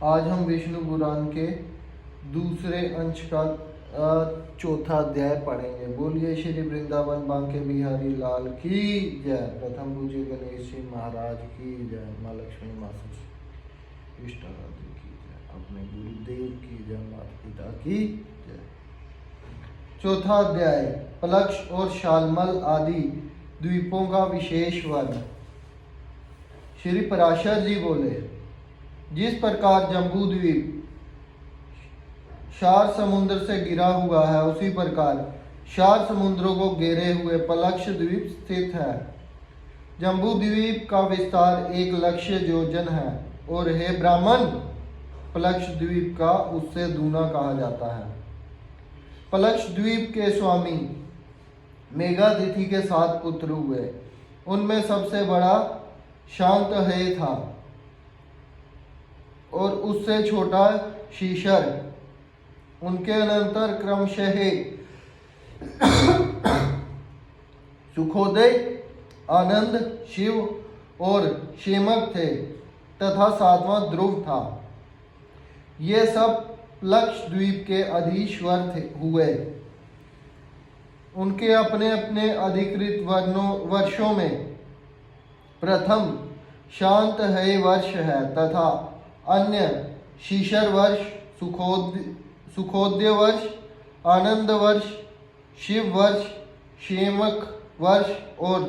आज हम विष्णु पुराण के दूसरे अंश का चौथा अध्याय पढ़ेंगे। बोलिए श्री वृंदावन बांके बिहारी लाल की जय। प्रथम पूज्य गणेश जी महाराज की जय। माँ लक्ष्मी माँ इष्टाराध्य की जय। अपने गुरुदेव की जय। माता पिता की जय। चौथा अध्याय पलक्ष और शालमल आदि द्वीपों का विशेष वर्ण। श्री पराशर जी बोले, जिस प्रकार जम्बू द्वीप चार समुद्र से गिरा हुआ है, उसी प्रकार चार समुद्रों को घेरे हुए पलक्ष द्वीप स्थित है। जम्बू द्वीप का विस्तार 1,00,000 योजन है और हे ब्राह्मण, पलक्ष द्वीप का उससे दूना कहा जाता है। पलक्ष द्वीप के स्वामी मेघातिथि के 7 पुत्र हुए। उनमें सबसे बड़ा शांतहेय था और उससे छोटा शीशर। उनके अनंतर क्रमशः सुखोदय, आनंद, शिव और क्षेमक थे तथा 7वां ध्रुव था। ये सब पलक्ष द्वीप के अधीश्वर हुए। उनके अपने अपने अधिकृत वर्षों में प्रथम शांतहेय वर्ष है तथा अन्य शीशर वर्ष, सुखोदय वर्ष, आनंद वर्ष, शिव वर्ष, क्षेमक वर्ष और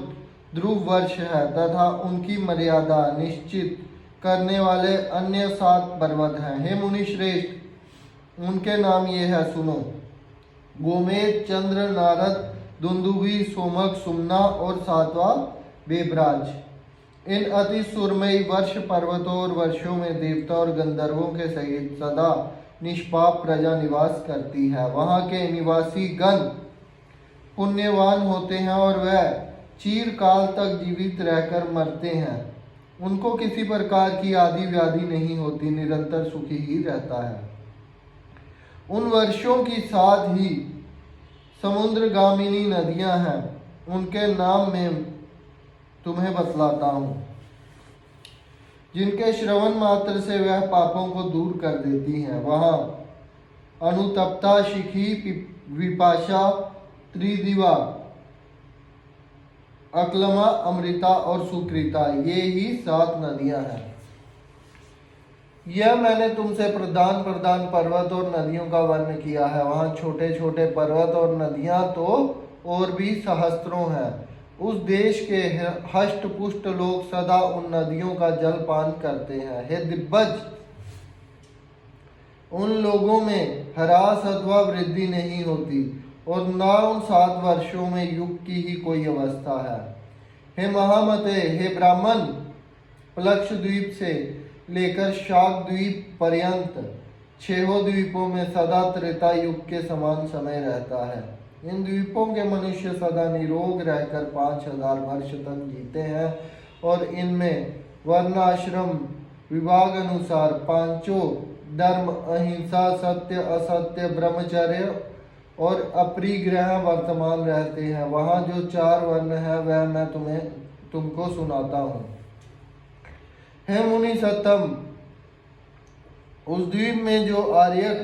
ध्रुव वर्ष है तथा उनकी मर्यादा निश्चित करने वाले अन्य 7 पर्वत हैं। हे मुनि श्रेष्ठ, उनके नाम ये है, सुनो। गोमेद, चंद्र, नारद, दुंदुभि, सोमक, सुमना और 7वां बेबराज। इन अति सुरमयी वर्ष पर्वतों और वर्षों में देवता और गंधर्वों के सहित सदा निष्पाप प्रजा निवास करती है। वहाँ के निवासी गण पुण्यवान होते हैं और वह चिरकाल तक जीवित रहकर मरते हैं। उनको किसी प्रकार की आदि व्याधि नहीं होती, निरंतर सुखी ही रहता है। उन वर्षों की साथ ही समुद्रगामिनी नदियां हैं। उनके नाम में तुम्हें बतलाता हूँ, जिनके श्रवण मात्र से वह पापों को दूर कर देती हैं। वहाँ अनुतप्ता, शिखी, विपाशा, त्रिदिवा, अक्लमा, अमृता और सुकृता, ये ही 7 नदियां हैं। यह मैंने तुमसे प्रधान पर्वत और नदियों का वर्ण किया है। वहाँ छोटे छोटे पर्वत और नदियां तो और भी सहस्त्रों हैं। उस देश के हष्ट पुष्ट लोग सदा उन नदियों का जल पान करते हैं। हे दिग्गज, उन लोगों में ह्रास अथवा वृद्धि नहीं होती और न उन 7 वर्षों में युग की ही कोई अवस्था है। हे महामते, हे ब्राह्मण, पलक्ष द्वीप से लेकर शाक द्वीप पर्यंत 6 द्वीपों में सदा त्रेता युग के समान समय रहता है। इन द्वीपों के मनुष्य सदा निरोग रहकर 5,000 वर्ष तक जीते हैं और इनमें वर्णाश्रम विभाग अनुसार 5 धर्म, अहिंसा, सत्य, असत्य, ब्रह्मचर्य और अपरिग्रह वर्तमान रहते हैं। वहाँ जो 4 वर्ण है वह मैं तुमको सुनाता हूँ। हे मुनि सत्तम, उस द्वीप में जो आर्यक,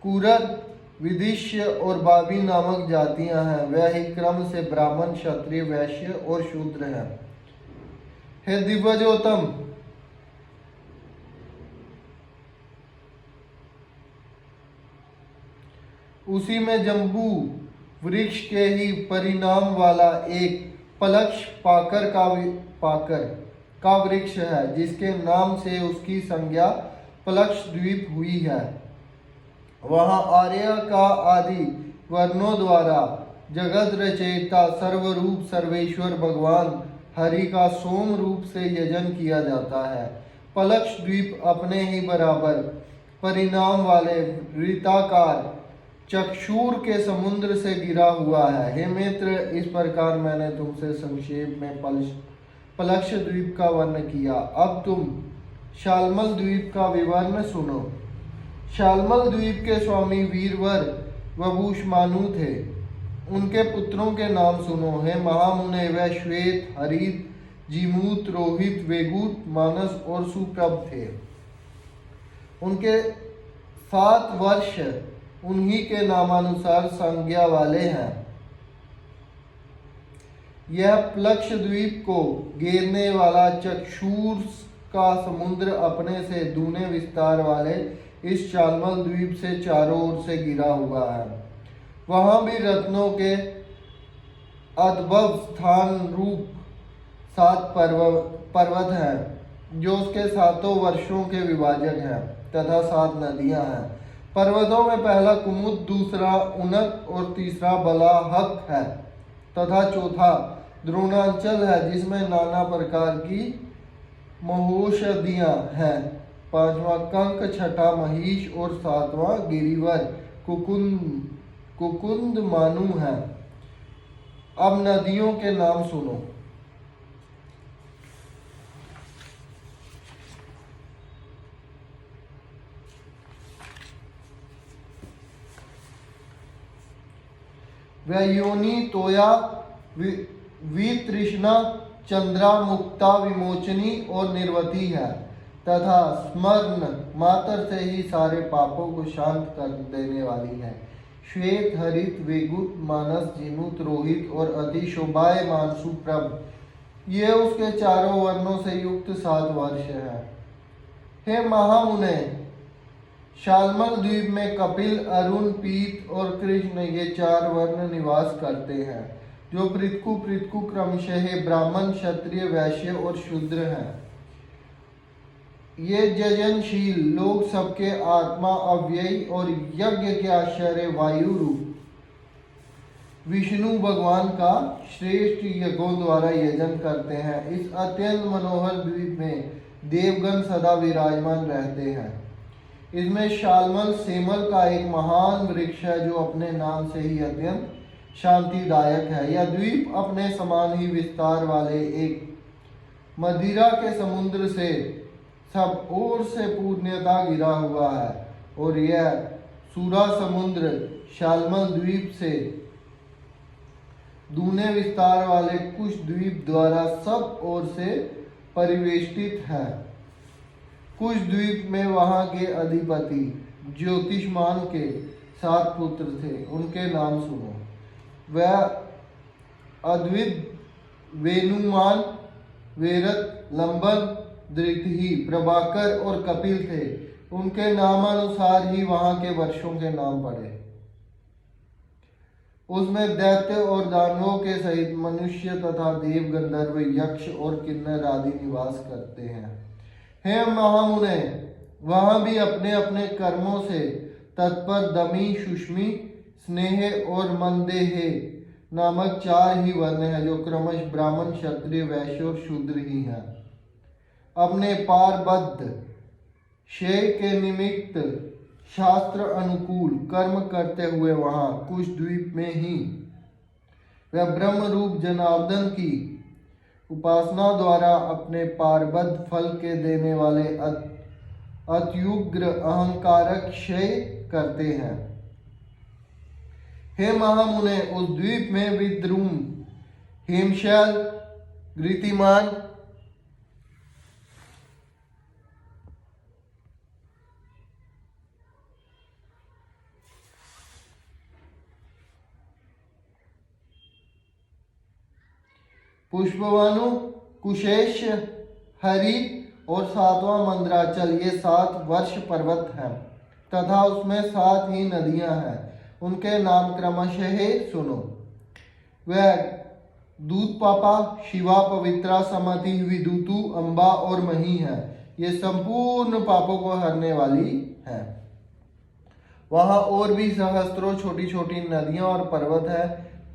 कुरत, विदिश्य और बाबी नामक जातियां हैं, वह ही क्रम से ब्राह्मण, क्षत्रिय, वैश्य और शूद्र हैं। हे दिव्यजोतम, उसी में जम्बू वृक्ष के ही परिणाम वाला एक पलक्ष पाकर का वृक्ष है, जिसके नाम से उसकी संज्ञा पलक्ष द्वीप हुई है। वहाँ आर्य का आदि वर्णों द्वारा जगत रचयिता सर्वरूप सर्वेश्वर भगवान हरि का सोम रूप से यजन किया जाता है। पलक्ष द्वीप अपने ही बराबर परिणाम वाले वृत्ताकार चक्षुर के समुद्र से गिरा हुआ है। हे मित्र, इस प्रकार मैंने तुमसे संक्षेप में पलक्ष द्वीप का वर्ण किया। अब तुम शालमल द्वीप का विवरण सुनो। शालमल द्वीप के स्वामी वीरवर वभूषमानु थे। उनके पुत्रों के नाम सुनो। हे महामुने, वह श्वेत, हरित, जीमूत, रोहित, वेगूत, मानस और सुप्रभ थे। उनके 7 वर्ष उन्हीं के नामानुसार संज्ञा वाले हैं। यह प्लक्ष द्वीप को घेरने वाला चक्षुर का समुद्र अपने से दूने विस्तार वाले इस शालमल द्वीप से चारों ओर से घिरा हुआ है। वहां भी रत्नों के अद्भुत स्थान रूप 7 पर्वत हैं जो उसके 7 वर्षों के विभाजक हैं तथा 7 नदियां हैं। पर्वतों में पहला कुमुद, दूसरा उनक और तीसरा बलाहक है तथा चौथा द्रोणांचल है जिसमें नाना प्रकार की महौषधियां हैं। 5वां कंक, 6ठा महिष और 7वां गिरिवर कुकुंद मानु है। अब नदियों के नाम सुनो। वयोनि, तोया, वितृष्णा, चंद्रा, मुक्ता, विमोचनी और निर्वती है तथा स्मरण मात्र से ही सारे पापों को शांत कर देने वाली है। श्वेत, हरित, वेगुत, मानस, जीमूत, रोहित और अति शोभायमान सुप्रभ ये उसके चारों वर्णों से युक्त 7 वर्ष है। हे महामुने, शालमल द्वीप में कपिल, अरुण, पीत और कृष्ण ये 4 वर्ण निवास करते हैं जो पृथ्कु क्रमशः ब्राह्मण, क्षत्रिय, वैश्य और शूद्र हैं। ये जजनशील लोग सबके आत्मा अव्ययी और यज्ञ के आश्चर्य वायु रूप विष्णु भगवान का श्रेष्ठ यज्ञों द्वारा यजन करते हैं। इस अत्यंत मनोहर द्वीप में देवगण सदा विराजमान रहते हैं। इसमें शालमल सेमल का एक महान वृक्ष है जो अपने नाम से ही अत्यंत शांतिदायक है। यह द्वीप अपने समान ही विस्तार वाले एक मदिरा के समुद्र से सब ओर से पूर्णतः घिरा हुआ है और यह सूरा समुद्र शालमल द्वीप से दूने विस्तार वाले कुश द्वीप द्वारा सब ओर से परिवेष्टित है। कुश द्वीप में वहां के अधिपति ज्योतिषमान के 7 पुत्र थे। उनके नाम सुनो। वह अद्वित, वेणुमान, वेरत, लंबन, दृति, प्रभाकर और कपिल थे। उनके नामानुसार ही वहां के वर्षों के नाम पड़े। उसमें दैत्य और दानवों के सहित मनुष्य तथा देव, गंधर्व, यक्ष और किन्नर आदि निवास करते हैं। हे महामुने, वहां भी अपने अपने कर्मों से तत्पर दमी, सुष्मी, स्नेह और मंदेह नामक 4 ही वर्ण हैं जो क्रमश ब्राह्मण, क्षत्रिय, वैश्य और शूद्र ही हैं। अपने पारबद्ध क्षय के निमित्त शास्त्र अनुकूल कर्म करते हुए वहां कुश द्वीप में ही वह ब्रह्म रूप जनार्दन की उपासना द्वारा अपने पारबद्ध फल के देने वाले अत्युग्र अहंकारक क्षय करते हैं। हे महामुने, उस द्वीप में विद्रुम, हेमशैल, गृतिमान, पुष्पवानु, कुशेश, हरि और 7वां मंद्राचल ये 7 वर्ष पर्वत हैं तथा उसमें 7 ही नदियां हैं। उनके नाम क्रमशः सुनो। वह दूधपापा, शिवा, पवित्रा, समति, विदुतु, अम्बा और मही है। ये संपूर्ण पापों को हरने वाली है। वहां और भी सहस्त्रों छोटी छोटी नदियां और पर्वत है।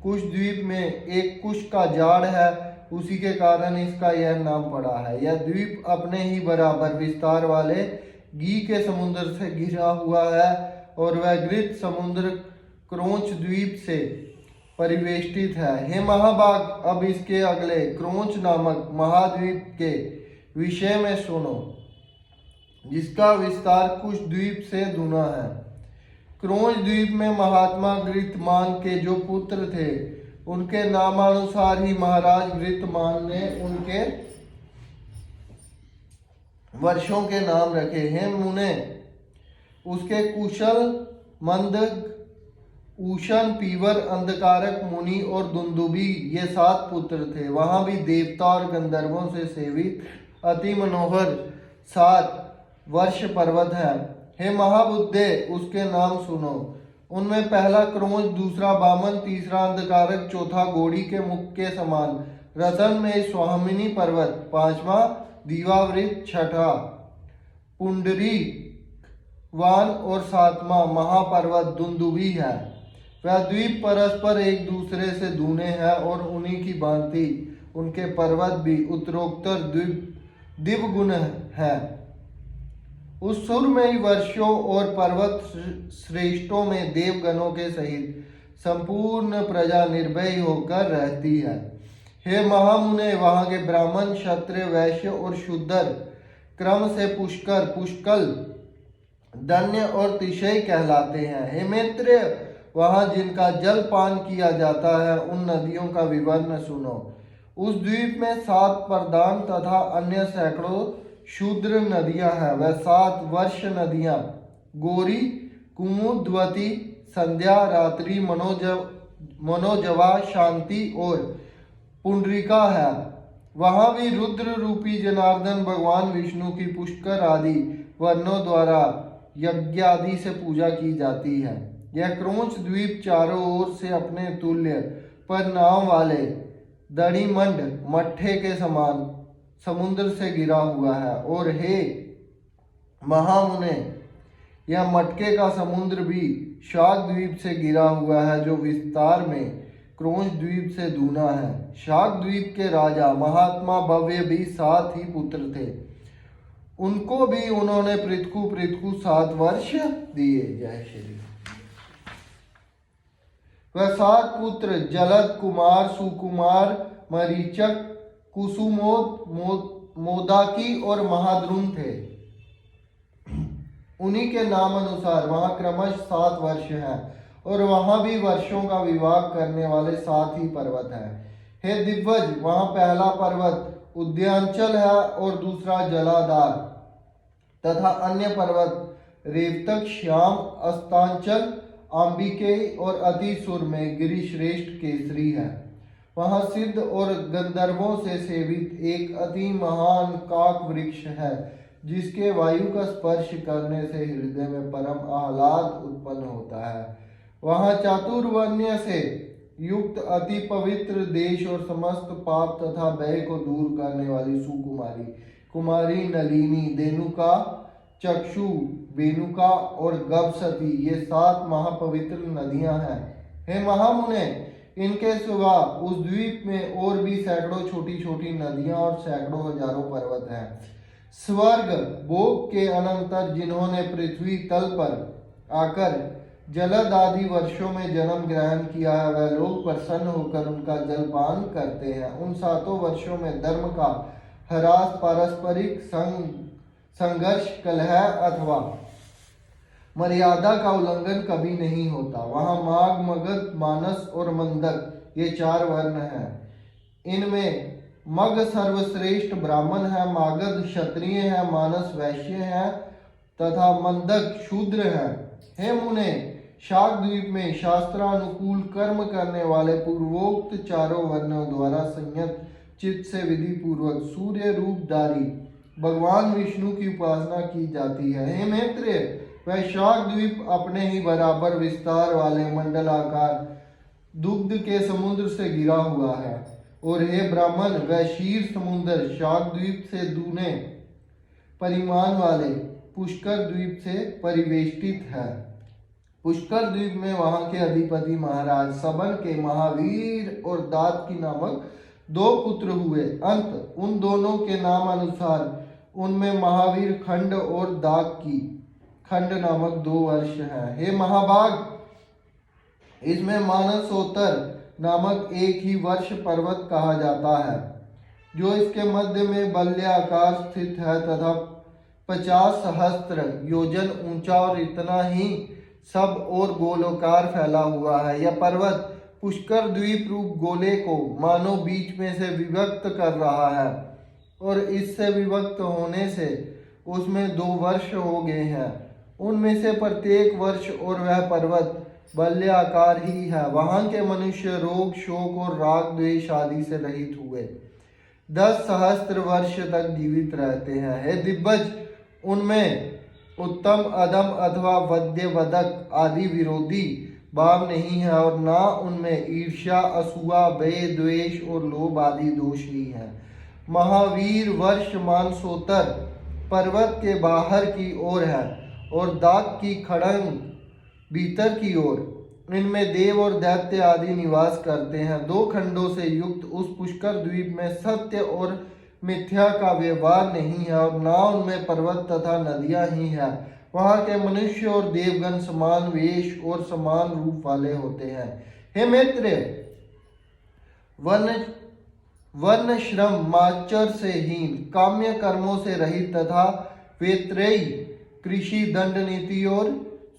कुश द्वीप में एक कुश का जाड़ है, उसी के कारण इसका यह नाम पड़ा है। यह द्वीप अपने ही बराबर विस्तार वाले घी के समुद्र से घिरा हुआ है और वह घृत समुद्र क्रोंच द्वीप से परिवेष्टित है। हे महाभाग, अब इसके अगले क्रोंच नामक महाद्वीप के विषय में सुनो, जिसका विस्तार कुश द्वीप से दूना है। क्रोंच द्वीप में महात्मा घृतमान के जो पुत्र थे, उनके नामानुसार ही महाराज घृतमान ने उनके वर्षों के नाम रखे। हे मुने, उसके कुशल, मंद, उषण, पीवर, अंधकारक, मुनि और दुंदुभी ये 7 पुत्र थे। वहां भी देवता और गंधर्वों से सेवित अति मनोहर 7 वर्ष पर्वत है। हे महाबुद्धे, उसके नाम सुनो। उनमें पहला क्रोंच, दूसरा बामन, तीसरा अंधकारक, चौथा घोड़ी के मुख के समान रतन में स्वामिनी पर्वत, पांचवा दीवावृत, छठा पुंडरी वान और 7वां महापर्वत दुंदुभी है। वह द्वीप परस्पर एक दूसरे से दूने हैं और उन्हीं की भांति उनके पर्वत भी उत्तरोत्तर दिव्य है। उस सुरमयी वर्षों और पर्वत श्रेष्ठों में देवगणों के सहित संपूर्ण प्रजा निर्भय होकर रहती है। हे महामुने, वहां के ब्राह्मण, क्षत्रिय, वैश्य और शूद्र क्रम से पुष्कर, पुष्कल, धन्य और तिशय कहलाते हैं। हे मैत्रेय, वहां जिनका जल पान किया जाता है उन नदियों का विवरण सुनो। उस द्वीप में 7 प्रधान तथा अन्य सैकड़ों शूद्र नदियां हैं। वह 7 वर्ष नदियां गौरी, कुमुद्वती, संध्या, रात्रि, मनोजवा, शांति और पुंडरिका है। वहां भी रुद्र रूपी जनार्दन भगवान विष्णु की पुष्कर आदि वर्णों द्वारा यज्ञ आदि से पूजा की जाती है। यह क्रोंच द्वीप चारों ओर से अपने तुल्य पर नाव वाले दड़ीमंड मट्ठे के समान समुद्र से गिरा हुआ है। और हे महामुने, यह मटके का समुद्र भी शाक द्वीप से गिरा हुआ है, जो विस्तार में क्रोंच द्वीप से दूना है। शाक द्वीप के राजा महात्मा भव्य भी 7 ही पुत्र थे। उनको भी उन्होंने पृथ्वी 7 वर्ष दिए। जय श्री। वह 7 पुत्र जलद, कुमार, सुकुमार, मरीचक, कुसुमोद, मोदाकी और महाद्रुम थे। उन्हीं के नाम अनुसार वहां क्रमश 7 वर्ष हैं और वहां भी वर्षों का विभाग करने वाले 7 ही पर्वत हैं। हे दिग्वज, वहां पहला पर्वत उद्यांचल है और दूसरा जलाधार तथा अन्य पर्वत रेवतक, श्याम, अस्तांचल, अंबिके और अतिसुर में गिरिश्रेष्ठ केसरी है। वहां सिद्ध और गंधर्वों से सेवित एक अति महान काक वृक्ष है, जिसके वायु का स्पर्श करने से हृदय में परम आह्लाद उत्पन्न होता है। वहां चातुर्वर्ण्य से युक्त अति पवित्र देश और समस्त पाप तथा भय को दूर करने वाली सुकुमारी, कुमारी, नलिनी, देनुका, चक्षु, वेनुका और गभसती ये 7 महापवित्र नदियां हैं। हे महामुने, इनके सिवा उस द्वीप में और भी सैकड़ों छोटी छोटी नदियां और सैकड़ों हजारों पर्वत हैं। स्वर्ग भोग के अनंतर जिन्होंने पृथ्वी तल पर आकर जलद आदि वर्षों में जन्म ग्रहण किया है, वह लोग प्रसन्न होकर उनका जलपान करते हैं। उन 7 वर्षों में धर्म का ह्रास, पारस्परिक संघर्ष, कलह अथवा मर्यादा का उल्लंघन कभी नहीं होता। वहां माघ, मगध, मानस और मंदक ये 4 वर्ण हैं। इनमें मग सर्वश्रेष्ठ ब्राह्मण है, मागध क्षत्रिय है, मानस वैश्य है तथा मंदक शूद्र है। हे मुने, शाक द्वीप में शास्त्रानुकूल कर्म करने वाले पूर्वोक्त 4 वर्णों द्वारा संयत चित्त से विधि पूर्वक सूर्य रूपधारी भगवान विष्णु की उपासना की जाती है। हे मैत्रेय, वह शाक द्वीप अपने ही बराबर विस्तार वाले मंडलाकार दुग्ध के समुद्र से गिरा हुआ है। और हे ब्राह्मण, वह क्षीर समुद्र शाक द्वीप से दूने परिमाण वाले पुष्कर द्वीप से परिवेष्टित है। पुष्कर द्वीप में वहां के अधिपति महाराज सबन के महावीर और दात्की नामक 2 पुत्र हुए। अंत उन दोनों के नाम अनुसार उनमें महावीर खंड और दात्की खंड नामक 2 वर्ष हैं। हे महाभाग, इसमें मानसोत्तर नामक एक ही वर्ष पर्वत कहा जाता है, जो इसके मध्य में बल्याकार स्थित है तथा 50 सहस्त्र योजन ऊंचा और इतना ही सब और गोलोकार फैला हुआ है। यह पर्वत पुष्कर द्वीप रूप गोले को मानो बीच में से विभक्त कर रहा है और इससे विभक्त होने से उसमें 2 वर्ष हो गए हैं। उनमें से प्रत्येक वर्ष और वह पर्वत बल्याकार ही है। वहां के मनुष्य रोग, शोक और राग द्वेष आदि से रहित हुए 10 सहस्त्र वर्ष तक जीवित रहते हैं। हे दिग्गज, उनमें उत्तम, अधम अथवा वध्य, वदक आदि विरोधी भाव नहीं है, और ना उनमें ईर्ष्या, असूया, भय, द्वेष और लोभ आदि दोष ही है। महावीर वर्ष मानसोत्तर पर्वत के बाहर की ओर है और दाग की खड़ंग भीतर की ओर। इनमें देव और दैत्य आदि निवास करते हैं। 2 खंडों से युक्त उस पुष्कर द्वीप में सत्य और मिथ्या का व्यवहार नहीं है, और ना उनमें पर्वत तथा नदियां ही है। वहां के मनुष्य और देवगण समान वेश और समान रूप वाले होते हैं। हे मित्र, वर्ण श्रम माचर से हीन, काम्य कर्मों से रहित तथा वेत्रेयी कृषि, दंड नीति और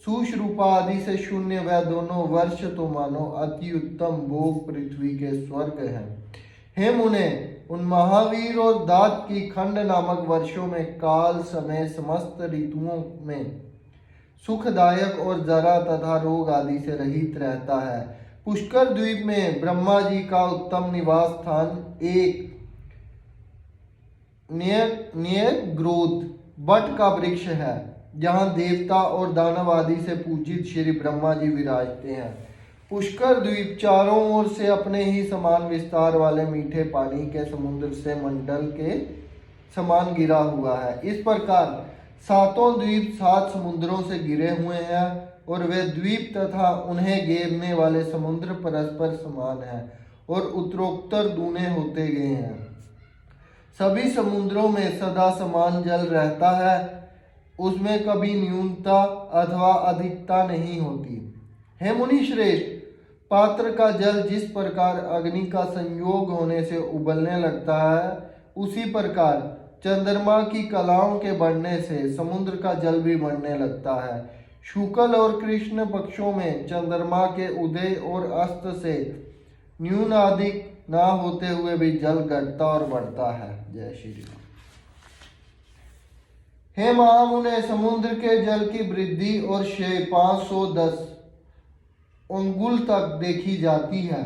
सुश्रूपा आदि से शून्य वह दोनों वर्ष तो मानो अति उत्तम भोग पृथ्वी के स्वर्ग है। हे मुने, उन महावीर और दात की खंड नामक वर्षों में काल, समय, समस्त ऋतुओं में सुखदायक और जरा तथा रोग आदि से रहित रहता है। पुष्कर द्वीप में ब्रह्मा जी का उत्तम निवास स्थान एक न्यग्रोध बट का वृक्ष है, जहाँ देवता और दानव आदि से पूजित श्री ब्रह्मा जी विराजते हैं। पुष्कर द्वीप चारों ओर से अपने ही समान विस्तार वाले मीठे पानी के समुद्र से मंडल के समान गिरा हुआ है। इस प्रकार 7 द्वीप 7 समुद्रों से घिरे हुए हैं, और वे द्वीप तथा उन्हें घेरने वाले समुद्र परस्पर समान हैं और उत्तरोत्तर दूने होते गए हैं। सभी समुद्रों में सदा समान जल रहता है, उसमें कभी न्यूनता अथवा अधिकता नहीं होती। हे मुनि श्रेष्ठ, पात्र का जल जिस प्रकार अग्नि का संयोग होने से उबलने लगता है, उसी प्रकार चंद्रमा की कलाओं के बढ़ने से समुद्र का जल भी बढ़ने लगता है। शुक्ल और कृष्ण पक्षों में चंद्रमा के उदय और अस्त से न्यून अधिक ना होते हुए भी जल घटता और बढ़ता है। जय श्री राम। हे महामुने, समुद्र के जल की वृद्धि और क्षय 510 अंगुल तक देखी जाती है।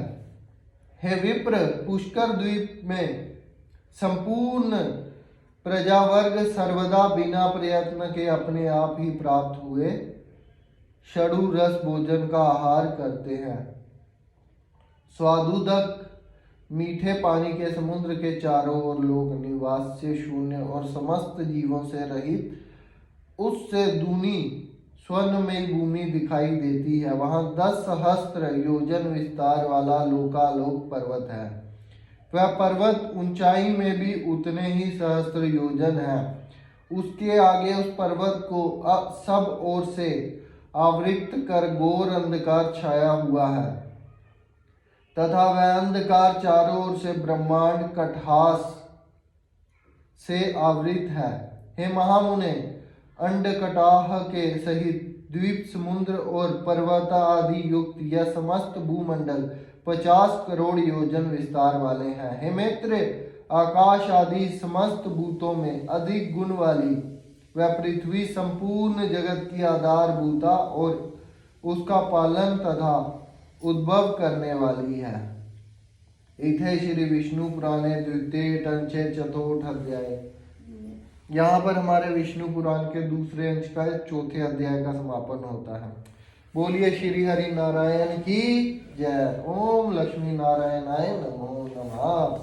हे विप्र, पुष्कर द्वीप में संपूर्ण प्रजावर्ग सर्वदा बिना प्रयत्न के अपने आप ही प्राप्त हुए षडू रस भोजन का आहार करते हैं। स्वादुदक मीठे पानी के समुद्र के चारों ओर लोग निवास से शून्य और समस्त जीवों से रहित उससे दूनी स्वर्णमयी भूमि दिखाई देती है। वहां 10 सहस्त्र योजन विस्तार वाला लोकालोक पर्वत है। वह पर्वत ऊंचाई में भी उतने ही सहस्त्र योजन है। उसके आगे उस पर्वत को सब ओर से आवृत कर घोर अंधकार छाया हुआ है, तथा वह अंधकार चारों ओर से ब्रह्मांड कटहास से आवृत है। हे महामुने, अंडकटाह के सहित द्वीप, समुद्र और पर्वत आदि युक्त यह समस्त भूमंडल 50 करोड़ योजन विस्तार वाले हैं। हे मित्र, आकाश आदि समस्त भूतों में अधिक गुण वाली वह पृथ्वी संपूर्ण जगत की आधारभूता और उसका पालन तथा उद्भव करने वाली है। इथे श्री विष्णु पुराणे द्वितीय टंचे चतुर्थ अध्याय। यहाँ पर हमारे विष्णु पुराण के दूसरे अंश का 4थे अध्याय का समापन होता है। बोलिए श्री हरि नारायण की जय। ओम लक्ष्मी नारायणाय नमो नमः।